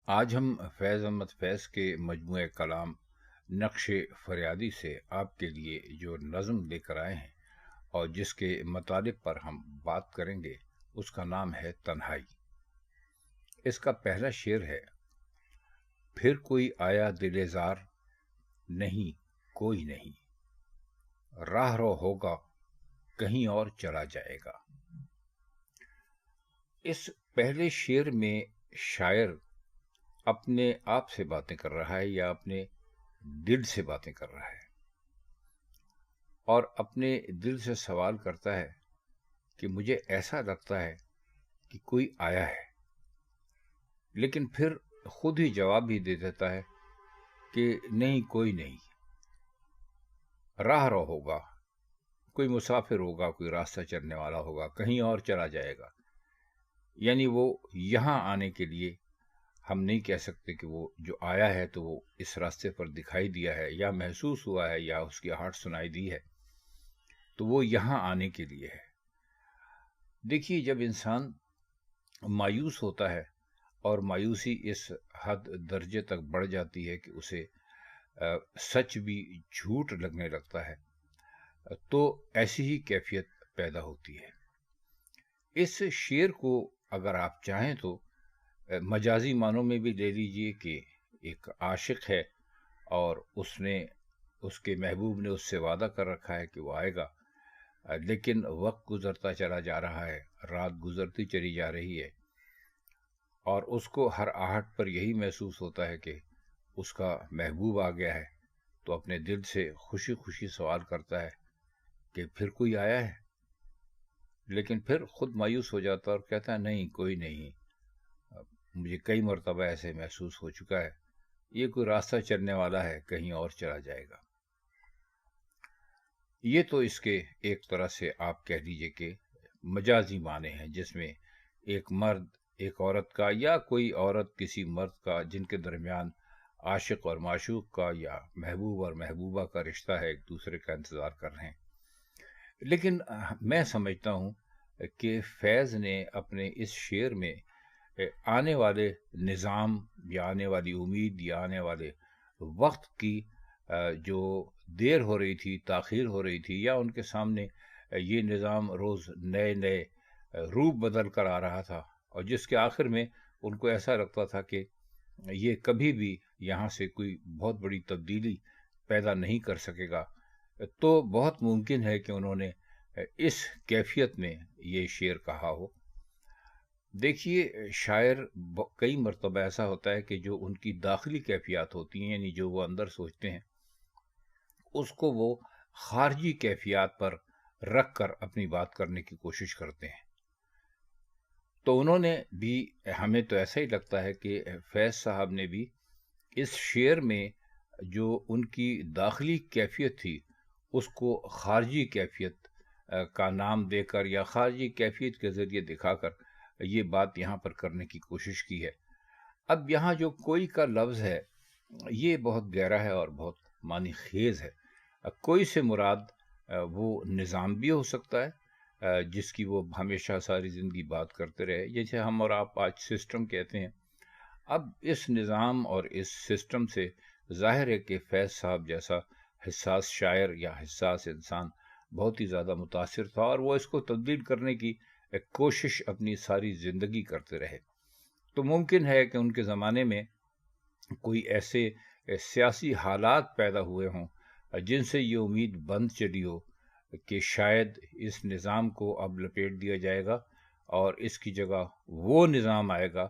آج ہم فیض احمد فیض کے مجموعہ کلام نقش فریادی سے آپ کے لیے جو نظم لے کر آئے ہیں اور جس کے مطالب پر ہم بات کریں گے اس کا نام ہے تنہائی۔ اس کا پہلا شعر ہے: پھر کوئی آیا دل زار، نہیں کوئی نہیں، راہ رو ہوگا کہیں اور چلا جائے گا۔ اس پہلے شعر میں شاعر اپنے آپ سے باتیں کر رہا ہے یا اپنے دل سے باتیں کر رہا ہے، اور اپنے دل سے سوال کرتا ہے کہ مجھے ایسا لگتا ہے کہ کوئی آیا ہے، لیکن پھر خود ہی جواب بھی دے دیتا ہے کہ نہیں کوئی نہیں، راہ رو ہوگا، کوئی مسافر ہوگا، کوئی راستہ چلنے والا ہوگا، کہیں اور چلا جائے گا۔ یعنی وہ یہاں آنے کے لیے ہم نہیں کہہ سکتے کہ وہ جو آیا ہے تو وہ اس راستے پر دکھائی دیا ہے یا محسوس ہوا ہے یا اس کی آہٹ سنائی دی ہے، تو وہ یہاں آنے کے لیے ہے۔ دیکھیے، جب انسان مایوس ہوتا ہے اور مایوسی اس حد درجے تک بڑھ جاتی ہے کہ اسے سچ بھی جھوٹ لگنے لگتا ہے، تو ایسی ہی کیفیت پیدا ہوتی ہے۔ اس شعر کو اگر آپ چاہیں تو مجازی معنوں میں بھی لے لیجئے کہ ایک عاشق ہے اور اس کے محبوب نے اس سے وعدہ کر رکھا ہے کہ وہ آئے گا، لیکن وقت گزرتا چلا جا رہا ہے، رات گزرتی چلی جا رہی ہے، اور اس کو ہر آہٹ پر یہی محسوس ہوتا ہے کہ اس کا محبوب آ گیا ہے، تو اپنے دل سے خوشی خوشی سوال کرتا ہے کہ پھر کوئی آیا ہے، لیکن پھر خود مایوس ہو جاتا ہے اور کہتا ہے نہیں کوئی نہیں، مجھے کئی مرتبہ ایسے محسوس ہو چکا ہے، یہ کوئی راستہ چلنے والا ہے، کہیں اور چلا جائے گا۔ یہ تو اس کے ایک طرح سے آپ کہہ لیجئے کہ مجازی معنی ہیں، جس میں ایک مرد ایک عورت کا یا کوئی عورت کسی مرد کا، جن کے درمیان عاشق اور معشوق کا یا محبوب اور محبوبہ کا رشتہ ہے، ایک دوسرے کا انتظار کر رہے ہیں۔ لیکن میں سمجھتا ہوں کہ فیض نے اپنے اس شعر میں آنے والے نظام یا آنے والی امید یا آنے والے وقت کی جو دیر ہو رہی تھی، تاخیر ہو رہی تھی، یا ان کے سامنے یہ نظام روز نئے نئے روپ بدل کر آ رہا تھا، اور جس کے آخر میں ان کو ایسا لگتا تھا کہ یہ کبھی بھی یہاں سے کوئی بہت بڑی تبدیلی پیدا نہیں کر سکے گا، تو بہت ممکن ہے کہ انہوں نے اس کیفیت میں یہ شعر کہا ہو۔ دیکھیے، شاعر کئی مرتبہ ایسا ہوتا ہے کہ جو ان کی داخلی کیفیات ہوتی ہیں، یعنی جو وہ اندر سوچتے ہیں، اس کو وہ خارجی کیفیات پر رکھ کر اپنی بات کرنے کی کوشش کرتے ہیں۔ تو انہوں نے بھی، ہمیں تو ایسا ہی لگتا ہے کہ فیض صاحب نے بھی اس شعر میں جو ان کی داخلی کیفیت تھی اس کو خارجی کیفیت کا نام دے کر یا خارجی کیفیت کے ذریعے دکھا کر یہ بات یہاں پر کرنے کی کوشش کی ہے۔ اب یہاں جو کوئی کا لفظ ہے یہ بہت گہرا ہے اور بہت معنی خیز ہے۔ کوئی سے مراد وہ نظام بھی ہو سکتا ہے جس کی وہ ہمیشہ ساری زندگی بات کرتے رہے، جیسے ہم اور آپ آج سسٹم کہتے ہیں۔ اب اس نظام اور اس سسٹم سے ظاہر ہے کہ فیض صاحب جیسا حساس شاعر یا حساس انسان بہت ہی زیادہ متاثر تھا، اور وہ اس کو تبدیل کرنے کی کوشش اپنی ساری زندگی کرتے رہے۔ تو ممکن ہے کہ ان کے زمانے میں کوئی ایسے سیاسی حالات پیدا ہوئے ہوں جن سے یہ امید بند چلی ہو کہ شاید اس نظام کو اب لپیٹ دیا جائے گا اور اس کی جگہ وہ نظام آئے گا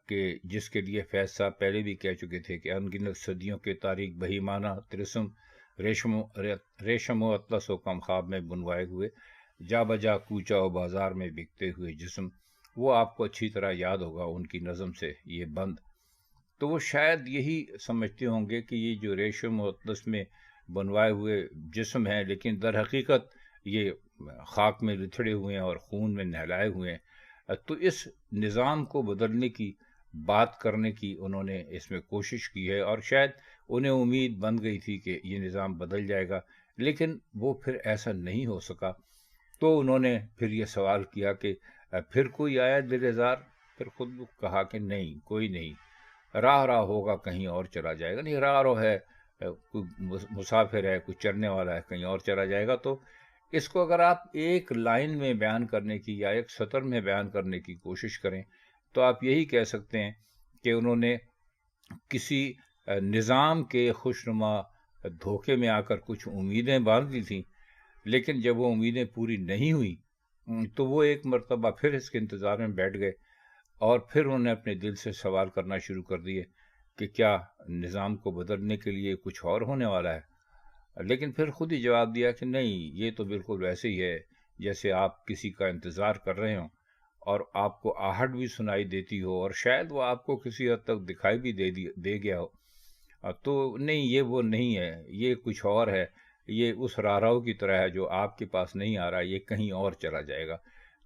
کہ جس کے لیے فیض صاحب پہلے بھی کہہ چکے تھے کہ ان گنت صدیوں کے تاریک بہیمانہ ترسم، ریشم و اطلس و کم خواب میں بنوائے ہوئے، جا بجا کوچہ و بازار میں بکتے ہوئے جسم۔ وہ آپ کو اچھی طرح یاد ہوگا ان کی نظم سے یہ بند۔ تو وہ شاید یہی سمجھتے ہوں گے کہ یہ جو ریشم و اطلس میں بنوائے ہوئے جسم ہیں، لیکن در حقیقت یہ خاک میں لتھڑے ہوئے ہیں اور خون میں نہلائے ہوئے ہیں۔ تو اس نظام کو بدلنے کی بات کرنے کی انہوں نے اس میں کوشش کی ہے، اور شاید انہیں امید بن گئی تھی کہ یہ نظام بدل جائے گا، لیکن وہ پھر ایسا نہیں ہو سکا۔ تو انہوں نے پھر یہ سوال کیا کہ پھر کوئی آیا دل زار، پھر خود کہا کہ نہیں کوئی نہیں، راہ راہ ہوگا کہیں اور چلا جائے گا، نہیں راہ رو ہے، کوئی مسافر ہے، کوئی چلنے والا ہے، کہیں اور چلا جائے گا۔ تو اس کو اگر آپ ایک لائن میں بیان کرنے کی یا ایک سطر میں بیان کرنے کی کوشش کریں تو آپ یہی کہہ سکتے ہیں کہ انہوں نے کسی نظام کے خوشنما دھوکے میں آ کر کچھ امیدیں باندھ دی تھیں، لیکن جب وہ امیدیں پوری نہیں ہوئی تو وہ ایک مرتبہ پھر اس کے انتظار میں بیٹھ گئے، اور پھر انہوں نے اپنے دل سے سوال کرنا شروع کر دیے کہ کیا نظام کو بدلنے کے لیے کچھ اور ہونے والا ہے؟ لیکن پھر خود ہی جواب دیا کہ نہیں، یہ تو بالکل ویسے ہی ہے جیسے آپ کسی کا انتظار کر رہے ہوں اور آپ کو آہٹ بھی سنائی دیتی ہو، اور شاید وہ آپ کو کسی حد تک دکھائی بھی دے گیا ہو، تو نہیں، یہ وہ نہیں ہے، یہ کچھ اور ہے، یہ اس راہراؤ کی طرح ہے جو آپ کے پاس نہیں آ رہا، یہ کہیں اور چلا جائے گا۔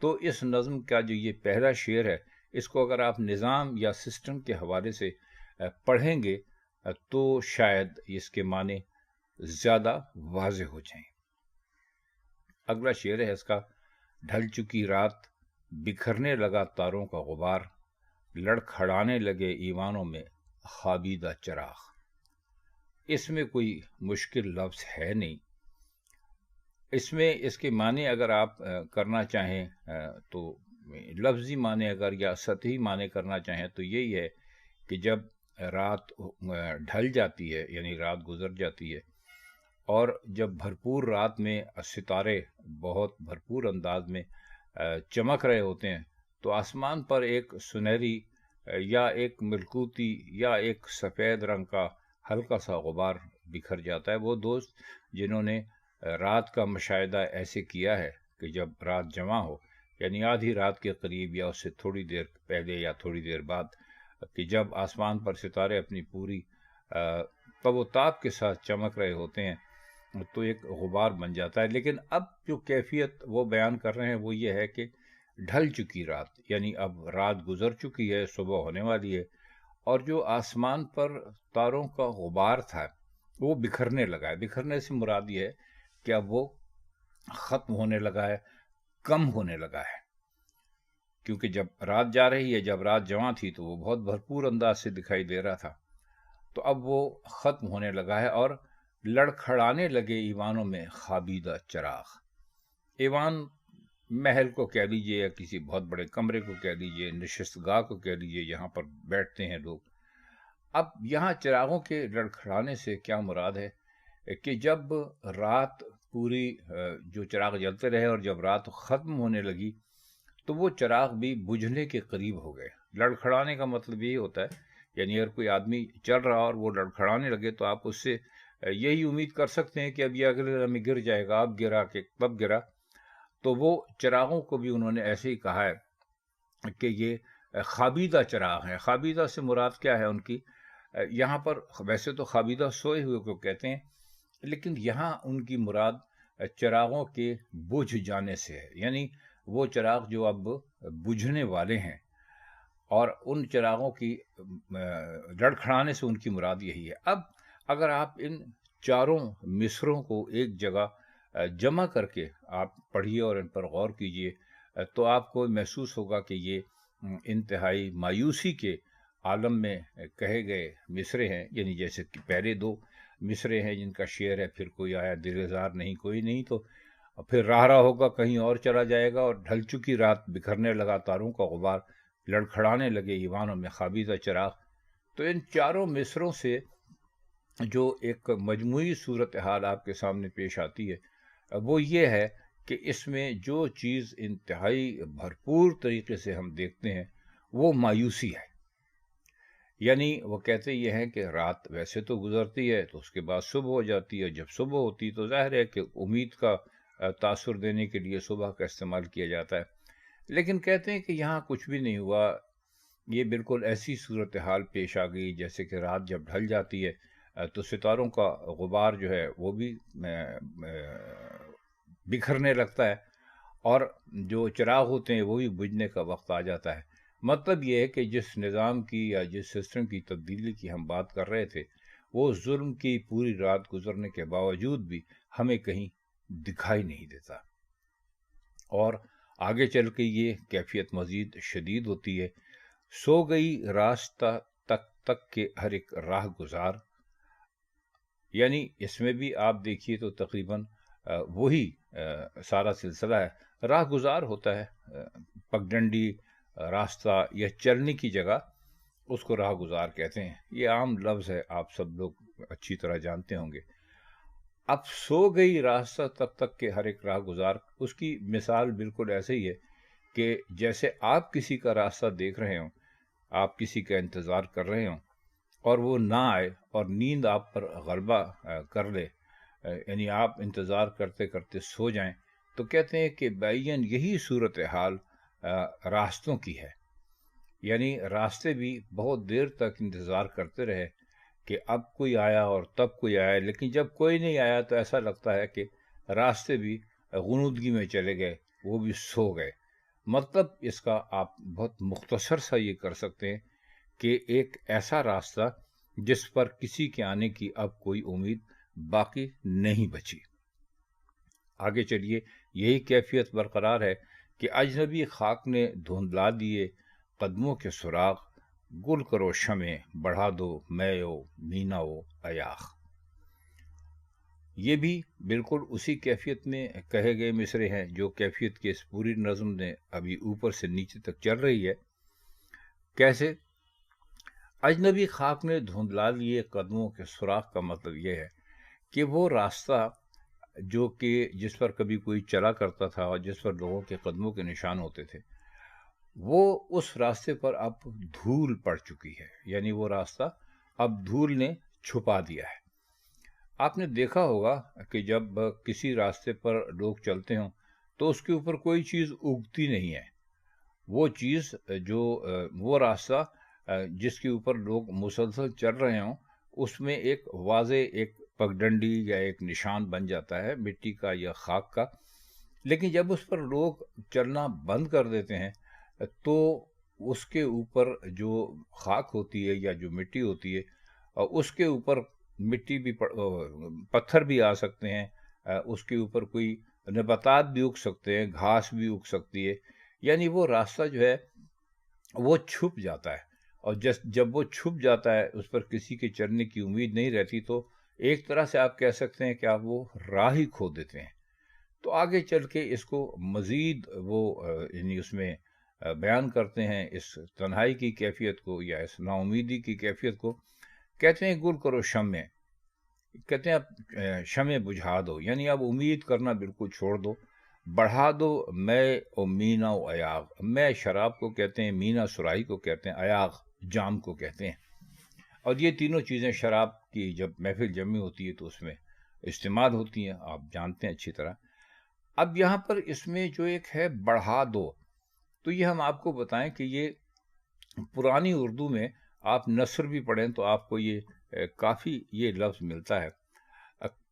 تو اس نظم کا جو یہ پہلا شعر ہے، اس کو اگر آپ نظام یا سسٹم کے حوالے سے پڑھیں گے تو شاید اس کے معنی زیادہ واضح ہو جائیں۔ اگلا شعر ہے اس کا: ڈھل چکی رات، بکھرنے لگا تاروں کا غبار، لڑکھڑانے لگے ایوانوں میں خوابیدہ چراغ۔ اس میں کوئی مشکل لفظ ہے نہیں، اس میں اس کے معنی اگر آپ کرنا چاہیں تو لفظی معنی اگر یا سطحی معنی کرنا چاہیں تو یہی ہے کہ جب رات ڈھل جاتی ہے، یعنی رات گزر جاتی ہے، اور جب بھرپور رات میں ستارے بہت بھرپور انداز میں چمک رہے ہوتے ہیں تو آسمان پر ایک سنہری یا ایک ملکوتی یا ایک سفید رنگ کا ہلکا سا غبار بکھر جاتا ہے۔ وہ دوست جنہوں نے رات کا مشاہدہ ایسے کیا ہے کہ جب رات جمع ہو، یعنی آدھی رات کے قریب یا اس سے تھوڑی دیر پہلے یا تھوڑی دیر بعد، کہ جب آسمان پر ستارے اپنی پوری تب و تاب کے ساتھ چمک رہے ہوتے ہیں تو ایک غبار بن جاتا ہے۔ لیکن اب جو کیفیت وہ بیان کر رہے ہیں وہ یہ ہے کہ ڈھل چکی رات، یعنی اب رات گزر چکی ہے، صبح ہونے والی ہے، اور جو آسمان پر تاروں کا غبار تھا وہ بکھرنے لگا ہے۔ بکھرنے سے مراد یہ ہے کہ اب وہ ختم ہونے لگا ہے، کم ہونے لگا ہے، کیونکہ جب رات جا رہی ہے، جب رات جمع تھی تو وہ بہت بھرپور انداز سے دکھائی دے رہا تھا، تو اب وہ ختم ہونے لگا ہے، اور لڑکھڑانے لگے ایوانوں میں خوابیدہ چراغ۔ ایوان محل کو کہہ لیجئے یا کسی بہت بڑے کمرے کو کہہ لیجئے، نشست گاہ کو کہہ لیجئے، یہاں پر بیٹھتے ہیں لوگ۔ اب یہاں چراغوں کے لڑکھڑانے سے کیا مراد ہے کہ جب رات پوری جو چراغ جلتے رہے اور جب رات ختم ہونے لگی تو وہ چراغ بھی بجھنے کے قریب ہو گئے۔ لڑکھڑانے کا مطلب یہی ہوتا ہے، یعنی اگر کوئی آدمی چل رہا اور وہ لڑکھڑانے لگے تو آپ اس سے یہی امید کر سکتے ہیں کہ اب یہ اگلے لمحے گر جائے گا، اب گرا کہ کب گرا۔ تو وہ چراغوں کو بھی انہوں نے ایسے ہی کہا ہے کہ یہ خوابیدہ چراغ ہیں۔ خوابیدہ سے مراد کیا ہے ان کی؟ یہاں پر ویسے تو خوابیدہ سوئے ہوئے کو کہتے ہیں، لیکن یہاں ان کی مراد چراغوں کے بجھ جانے سے ہے، یعنی وہ چراغ جو اب بجھنے والے ہیں، اور ان چراغوں کی لڑکھڑانے سے ان کی مراد یہی ہے۔ اب اگر آپ ان چاروں مصروں کو ایک جگہ جمع کر کے آپ پڑھیے اور ان پر غور کیجئے تو آپ کو محسوس ہوگا کہ یہ انتہائی مایوسی کے عالم میں کہے گئے مصرے ہیں، یعنی جیسے کہ پہلے دو مصرے ہیں جن کا شعر ہے: پھر کوئی آیا دلزار نہیں کوئی نہیں، تو پھر راہ راہ ہوگا کہیں اور چلا جائے گا، اور ڈھل چکی رات، بکھرنے لگا تاروں کا غبار، لڑکھڑانے لگے ایوانوں میں خوابیدہ چراغ۔ تو ان چاروں مصروں سے جو ایک مجموعی صورتحال آپ کے سامنے پیش آتی ہے وہ یہ ہے کہ اس میں جو چیز انتہائی بھرپور طریقے سے ہم دیکھتے ہیں وہ مایوسی ہے۔ یعنی وہ کہتے یہ ہیں کہ رات ویسے تو گزرتی ہے تو اس کے بعد صبح ہو جاتی ہے، جب صبح ہوتی تو ظاہر ہے کہ امید کا تاثر دینے کے لیے صبح کا استعمال کیا جاتا ہے، لیکن کہتے ہیں کہ یہاں کچھ بھی نہیں ہوا، یہ بالکل ایسی صورتحال پیش آ گئی جیسے کہ رات جب ڈھل جاتی ہے تو ستاروں کا غبار جو ہے وہ بھی بکھرنے لگتا ہے، اور جو چراغ ہوتے ہیں وہ بھی بجھنے کا وقت آ جاتا ہے۔ مطلب یہ ہے کہ جس نظام کی یا جس سسٹم کی تبدیلی کی ہم بات کر رہے تھے وہ ظلم کی پوری رات گزرنے کے باوجود بھی ہمیں کہیں دکھائی نہیں دیتا، اور آگے چل کے یہ کیفیت مزید شدید ہوتی ہے: سو گئی راستہ تک تک کے ہر ایک راہ گزار، یعنی اس میں بھی آپ دیکھیے تو تقریباً وہی سارا سلسلہ ہے، راہ گزار ہوتا ہے، پگڈنڈی راستہ یا چلنے کی جگہ اس کو راہ گزار کہتے ہیں، یہ عام لفظ ہے، آپ سب لوگ اچھی طرح جانتے ہوں گے۔ اب سو گئی راستہ تب تک کہ ہر ایک راہ گزار، اس کی مثال بالکل ایسے ہی ہے کہ جیسے آپ کسی کا راستہ دیکھ رہے ہوں، آپ کسی کا انتظار کر رہے ہوں اور وہ نہ آئے اور نیند آپ پر غلبہ کر لے، یعنی آپ انتظار کرتے کرتے سو جائیں، تو کہتے ہیں کہ بعین یہی صورتحال راستوں کی ہے، یعنی راستے بھی بہت دیر تک انتظار کرتے رہے کہ اب کوئی آیا اور تب کوئی آیا، لیکن جب کوئی نہیں آیا تو ایسا لگتا ہے کہ راستے بھی غنودگی میں چلے گئے، وہ بھی سو گئے۔ مطلب اس کا آپ بہت مختصر سا یہ کر سکتے ہیں کہ ایک ایسا راستہ جس پر کسی کے آنے کی اب کوئی امید باقی نہیں بچی۔ آگے چلیے، یہی کیفیت برقرار ہے کہ اجنبی خاک نے دھندلا دیے قدموں کے سراغ، گل کرو شمع بڑھا دو میو میناو ایاخ۔ یہ بھی بالکل اسی کیفیت میں کہے گئے مصرے ہیں جو کیفیت کے اس پوری نظم نے ابھی اوپر سے نیچے تک چل رہی ہے۔ کیسے؟ اجنبی خاک نے دھندلا لیے قدموں کے سراغ کا مطلب یہ ہے کہ وہ راستہ جو کہ جس پر کبھی کوئی چلا کرتا تھا اور جس پر لوگوں کے قدموں کے نشان ہوتے تھے، وہ اس راستے پر اب دھول پڑ چکی ہے، یعنی وہ راستہ اب دھول نے چھپا دیا ہے۔ آپ نے دیکھا ہوگا کہ جب کسی راستے پر لوگ چلتے ہوں تو اس کے اوپر کوئی چیز اگتی نہیں ہے، وہ چیز جو وہ راستہ جس کے اوپر لوگ مسلسل چل رہے ہوں، اس میں ایک واضح ایک پگڈنڈی یا ایک نشان بن جاتا ہے مٹی کا یا خاک کا، لیکن جب اس پر لوگ چلنا بند کر دیتے ہیں تو اس کے اوپر جو خاک ہوتی ہے یا جو مٹی ہوتی ہے، اس کے اوپر مٹی بھی پتھر بھی آ سکتے ہیں، اس کے اوپر کوئی نباتات بھی اگ سکتے ہیں، گھاس بھی اگ سکتی ہے، یعنی وہ راستہ جو ہے وہ چھپ جاتا ہے، اور جب وہ چھپ جاتا ہے اس پر کسی کے چلنے کی امید نہیں رہتی، تو ایک طرح سے آپ کہہ سکتے ہیں کہ آپ وہ راہ ہی کھو دیتے ہیں۔ تو آگے چل کے اس کو مزید وہ یعنی اس میں بیان کرتے ہیں اس تنہائی کی کیفیت کو یا اس نا امیدی کی کیفیت کو، کہتے ہیں گل کرو شمع، کہتے ہیں اب شمع بجھا دو، یعنی اب امید کرنا بالکل چھوڑ دو، بڑھا دو میں اور مینا و ایاغ، میں شراب کو کہتے ہیں، مینا سراہی کو کہتے ہیں، ایاغ جام کو کہتے ہیں، اور یہ تینوں چیزیں شراب کی جب محفل جمی ہوتی ہے تو اس میں استعمال ہوتی ہیں، آپ جانتے ہیں اچھی طرح۔ اب یہاں پر اس میں جو ایک ہے بڑھا دو، تو یہ ہم آپ کو بتائیں کہ یہ پرانی اردو میں آپ نثر بھی پڑھیں تو آپ کو یہ کافی یہ لفظ ملتا ہے۔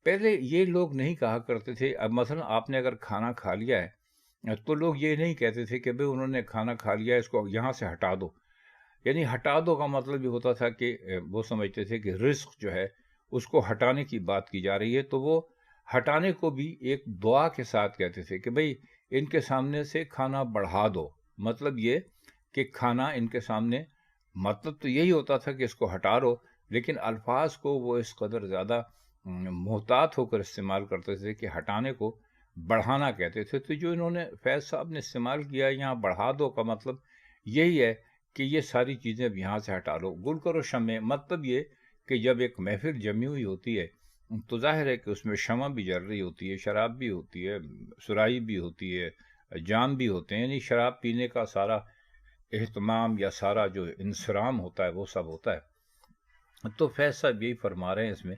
پہلے یہ لوگ نہیں کہا کرتے تھے، اب مثلا آپ نے اگر کھانا کھا لیا ہے تو لوگ یہ نہیں کہتے تھے کہ بھئی انہوں نے کھانا کھا لیا ہے، اس کو یہاں سے ہٹا دو، یعنی ہٹا دو کا مطلب یہ ہوتا تھا کہ وہ سمجھتے تھے کہ رزق جو ہے اس کو ہٹانے کی بات کی جا رہی ہے، تو وہ ہٹانے کو بھی ایک دعا کے ساتھ کہتے تھے کہ بھئی ان کے سامنے سے کھانا بڑھا دو، مطلب یہ کہ کھانا ان کے سامنے، مطلب تو یہی ہوتا تھا کہ اس کو ہٹا دو، لیکن الفاظ کو وہ اس قدر زیادہ محتاط ہو کر استعمال کرتے تھے کہ ہٹانے کو بڑھانا کہتے تھے۔ تو جو انہوں نے فیض صاحب نے استعمال کیا یہاں بڑھا دو کا مطلب یہی ہے کہ یہ ساری چیزیں اب یہاں سے ہٹا لو۔ گل کرو شمع، مطلب یہ کہ جب ایک محفل جمی ہوئی ہوتی ہے تو ظاہر ہے کہ اس میں شمع بھی جل رہی ہوتی ہے، شراب بھی ہوتی ہے، سرائی بھی ہوتی ہے، جام بھی ہوتے ہیں، یعنی شراب پینے کا سارا اہتمام یا سارا جو انصرام ہوتا ہے وہ سب ہوتا ہے۔ تو فیض صاحب یہی فرما رہے ہیں اس میں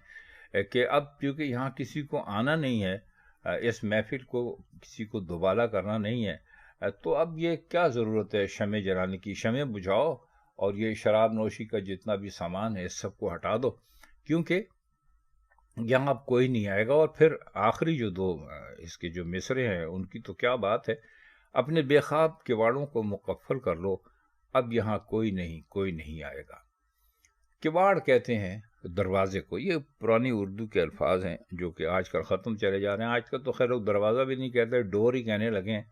کہ اب کیونکہ یہاں کسی کو آنا نہیں ہے، اس محفل کو کسی کو دوبالا کرنا نہیں ہے، تو اب یہ کیا ضرورت ہے شمع جلانے کی؟ شمع بجھاؤ اور یہ شراب نوشی کا جتنا بھی سامان ہے اس سب کو ہٹا دو، کیونکہ یہاں اب کوئی نہیں آئے گا۔ اور پھر آخری جو دو اس کے جو مصرے ہیں ان کی تو کیا بات ہے، اپنے بے خواب کواڑوں کو مقفل کر لو، اب یہاں کوئی نہیں آئے گا۔ کواڑ کہتے ہیں دروازے کو، یہ پرانی اردو کے الفاظ ہیں جو کہ آج کل ختم چلے جا رہے ہیں، آج کل تو خیر لوگ دروازہ بھی نہیں کہتے، ڈور ہی کہنے لگے ہیں۔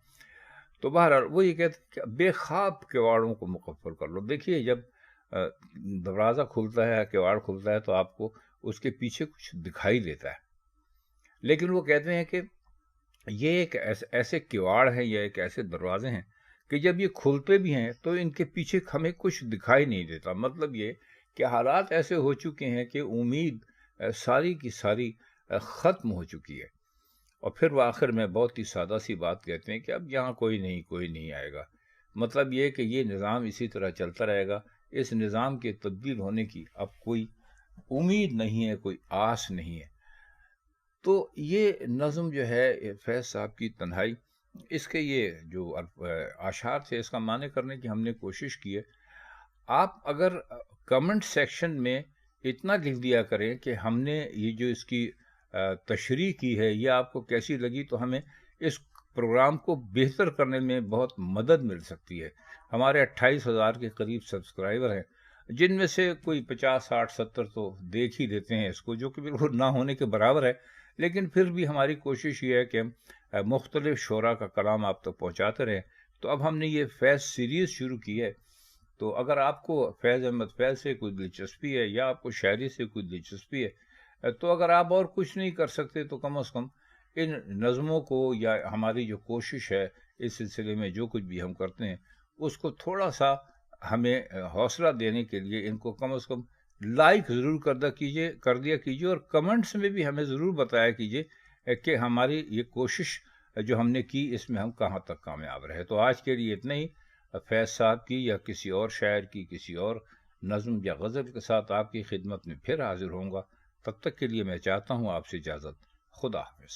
تو بہرحال وہ یہ کہتے ہیں کہ بے خواب کواڑوں کو مقفل کر لو۔ دیکھیے جب دروازہ کھلتا ہے، کواڑ کھلتا ہے تو آپ کو اس کے پیچھے کچھ دکھائی دیتا ہے، لیکن وہ کہتے ہیں کہ یہ ایک ایسے کواڑ ہیں یا ایک ایسے دروازے ہیں کہ جب یہ کھلتے بھی ہیں تو ان کے پیچھے ہمیں کچھ دکھائی نہیں دیتا. مطلب یہ کہ حالات ایسے ہو چکے ہیں کہ امید ساری کی ساری ختم ہو چکی ہے. اور پھر وہ آخر میں بہت ہی سادہ سی بات کہتے ہیں کہ اب یہاں کوئی نہیں آئے گا. مطلب یہ کہ یہ نظام اسی طرح چلتا رہے گا، اس نظام کے تبدیل ہونے کی اب کوئی امید نہیں ہے، کوئی آس نہیں ہے. تو یہ نظم جو ہے فیض صاحب کی تنہائی، اس کے یہ جو اشعار تھے اس کا معنی کرنے کی ہم نے کوشش کی ہے. آپ اگر کمنٹ سیکشن میں اتنا لکھ دیا کریں کہ ہم نے یہ جو اس کی تشریح کی ہے یہ آپ کو کیسی لگی، تو ہمیں اس پروگرام کو بہتر کرنے میں بہت مدد مل سکتی ہے. ہمارے 28,000 کے قریب سبسکرائبر ہیں، جن میں سے کوئی 50 60 70 تو دیکھ ہی لیتے ہیں اس کو، جو کہ بالکل نہ ہونے کے برابر ہے. لیکن پھر بھی ہماری کوشش یہ ہے کہ مختلف شعراء کا کلام آپ تک پہنچاتے رہیں. تو اب ہم نے یہ فیض سیریز شروع کی ہے. تو اگر آپ کو فیض احمد فیض سے کوئی دلچسپی ہے یا آپ کو شاعری سے کوئی دلچسپی ہے، تو اگر آپ اور کچھ نہیں کر سکتے تو کم از کم ان نظموں کو یا ہماری جو کوشش ہے اس سلسلے میں جو کچھ بھی ہم کرتے ہیں اس کو تھوڑا سا ہمیں حوصلہ دینے کے لیے ان کو کم از کم لائک ضرور کر دیا کیجیے، اور کمنٹس میں بھی ہمیں ضرور بتایا کیجیے کہ ہماری یہ کوشش جو ہم نے کی اس میں ہم کہاں تک کامیاب رہے. تو آج کے لیے اتنا ہی. فیض صاحب کی یا کسی اور شاعر کی کسی اور نظم یا غزل کے ساتھ آپ کی خدمت میں پھر حاضر ہوں گا. تب تک کے لیے میں چاہتا ہوں آپ سے اجازت. خدا حافظ.